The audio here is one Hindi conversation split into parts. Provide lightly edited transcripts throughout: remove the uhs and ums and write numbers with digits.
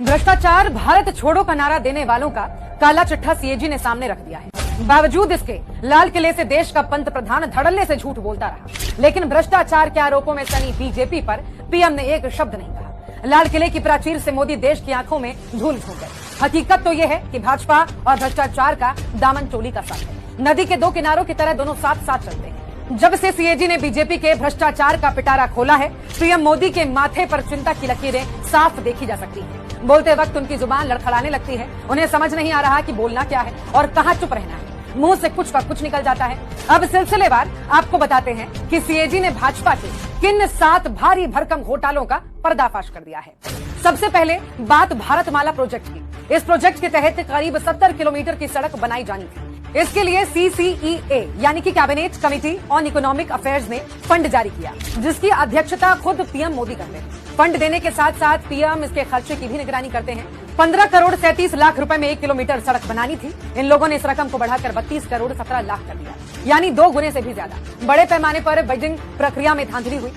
भ्रष्टाचार भारत छोड़ो का नारा देने वालों का काला चिट्ठा सीएजी ने सामने रख दिया है। बावजूद इसके लाल किले से देश का पंत प्रधान धड़ल्ले से झूठ बोलता रहा, लेकिन भ्रष्टाचार के आरोपों में सनी बीजेपी पर पीएम ने एक शब्द नहीं कहा। लाल किले की प्राचीर से मोदी देश की आंखों में धूल झोंक गए। हकीकत तो यह है कि भाजपा और भ्रष्टाचार का दामन चोली का साथ है। नदी के दो किनारों की तरह दोनों साथ साथ चलते हैं। जब से सीएजी ने बीजेपी के भ्रष्टाचार का पिटारा खोला है, पीएम मोदी के माथे पर चिंता की लकीरें साफ देखी जा सकती हैं। बोलते वक्त उनकी जुबान लड़खड़ाने लगती है। उन्हें समझ नहीं आ रहा कि बोलना क्या है और कहां चुप रहना है। मुंह से कुछ का कुछ निकल जाता है। अब सिलसिलेवार आपको बताते हैं कि सीएजी ने भाजपा के किन 7 भारी भरकम घोटालों का पर्दाफाश कर दिया है। सबसे पहले बात भारतमाला प्रोजेक्ट की। इस प्रोजेक्ट के तहत करीब 70 किलोमीटर की सड़क बनाई जानी थी। इसके लिए CCEA यानी कि cabinet committee on economic affairs ने फंड जारी किया, जिसकी अध्यक्षता खुद पीएम मोदी करते हैं। फंड देने के साथ साथ पीएम इसके खर्चे की भी निगरानी करते हैं। 15 करोड़ 37 लाख रुपए में 1 किलोमीटर सड़क बनानी थी। इन लोगों ने इस रकम को बढ़ाकर 32 करोड़ 17 लाख कर दिया, यानी 2 गुने से भी ज्यादा। बड़े पैमाने पर बिडिंग प्रक्रिया में धांधली हुई।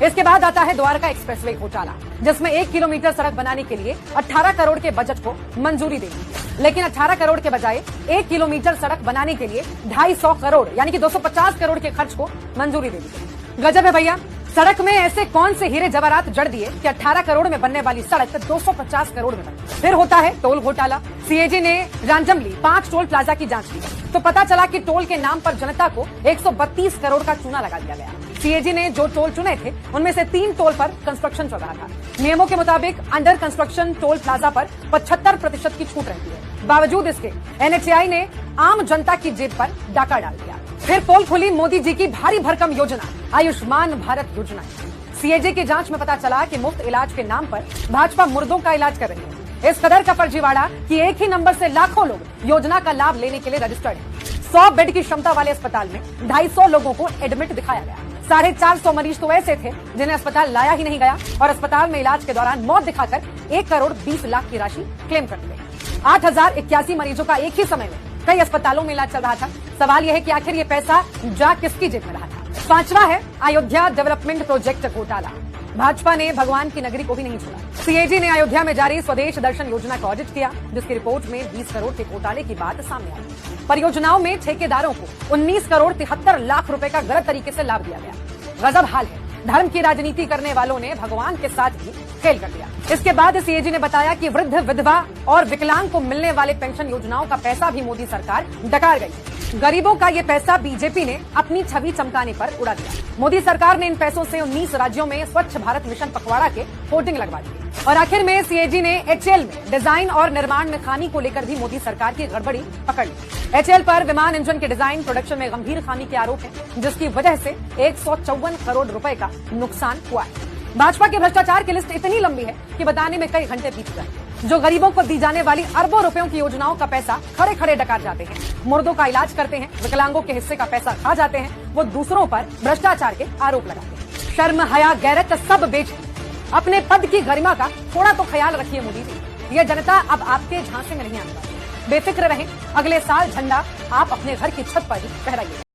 इसके बाद आता है द्वारका एक्सप्रेसवे घोटाला, जिसमें 1 किलोमीटर सड़क बनाने के लिए 18 करोड़ के बजट को मंजूरी दे दी, लेकिन 18 करोड़ के बजाय 1 किलोमीटर सड़क बनाने के लिए 250 करोड़ यानी कि 250 करोड़ के खर्च को मंजूरी दे दी। गजब है भैया। सड़क में ऐसे कौन से हीरे जवाहरात जड़ दिए कि 18 करोड़ में बनने वाली सड़क 250 करोड़ में बनी। फिर होता है टोल घोटाला। सीएजी ने रैंडमली 5 टोल प्लाजा की जांच की तो पता चला कि टोल के नाम पर जनता को 132 करोड़ का चूना लगा दिया गया। सीएजी ने जो टोल चुने थे उनमें से 3 टोल पर कंस्ट्रक्शन चल रहा था। नियमों के मुताबिक अंडर कंस्ट्रक्शन टोल प्लाजा पर 75% की छूट रहती है। बावजूद इसके NHAI ने आम जनता की जेब पर डाका डाल दिया। फिर पोल खुली मोदी जी की भारी भरकम योजना आयुष्मान भारत योजना। सीएजी की जांच में पता चला कि मुफ्त इलाज के नाम पर भाजपा मुर्दों का इलाज कर रही है। इस कदर का फर्जीवाड़ा कि एक ही नंबर से लाखों लोग योजना का लाभ लेने के लिए रजिस्टर्ड है। 100 बेड की क्षमता वाले अस्पताल में 250 लोगों को एडमिट दिखाया गया। 450 मरीज तो ऐसे थे जिन्हें अस्पताल लाया ही नहीं गया और अस्पताल में इलाज के दौरान मौत दिखाकर 1 करोड़ 20 लाख की राशि क्लेम कर दी गई। 8081 मरीजों का एक ही समय में कई अस्पतालों में इलाज चल रहा था। सवाल यह है कि आखिर ये पैसा जा किसकी जेब में रहा था। 5वां है अयोध्या डेवलपमेंट प्रोजेक्ट घोटाला। भाजपा ने भगवान की नगरी को भी नहीं छोड़ा। सीएजी ने अयोध्या में जारी स्वदेश दर्शन योजना का ऑडिट किया, जिसकी रिपोर्ट में 20 करोड़ के घोटाले की बात सामने आई। परियोजनाओं में ठेकेदारों को 19 करोड़ 73 लाख रुपए का गलत तरीके से लाभ दिया गया। गजब हाल है। धर्म की राजनीति करने वालों ने भगवान के साथ भी खेल कर दिया। इसके बाद सीएजी ने बताया कि वृद्ध, विधवा और विकलांग को मिलने वाले पेंशन योजनाओं का पैसा भी मोदी सरकार डकार गई। गरीबों का ये पैसा बीजेपी ने अपनी छवि चमकाने पर उड़ा दिया। मोदी सरकार ने इन पैसों से 19 राज्यों में स्वच्छ भारत मिशन पखवाड़ा के होर्डिंग लगवा दिए। और आखिर में सीएजी ने HAL में डिजाइन और निर्माण में खामी को लेकर भी मोदी सरकार की गड़बड़ी पकड़ ली। HAL पर विमान इंजन के डिजाइन प्रोडक्शन में गंभीर खामी के आरोप है, जिसकी वजह से 154 करोड़ रुपए का नुकसान हुआ है। भाजपा के भ्रष्टाचार की लिस्ट इतनी लंबी है कि बताने में कई घंटे बीत जाए। जो गरीबों को दी जाने वाली अरबों रुपयों की योजनाओं का पैसा खड़े खड़े डकार जाते हैं, मुर्दों का इलाज करते हैं, विकलांगों के हिस्से का पैसा खा जाते हैं, वो दूसरों पर भ्रष्टाचार के आरोप लगाते हैं। शर्म, हया, गैरत सब बेच अपने पद की गरिमा का थोड़ा तो ख्याल रखिए मोदी जी। यह जनता अब आपके झांसे में नहीं आने वाली। बेफिक्र रहें, अगले साल झंडा आप अपने घर की छत पर ही फहराइए।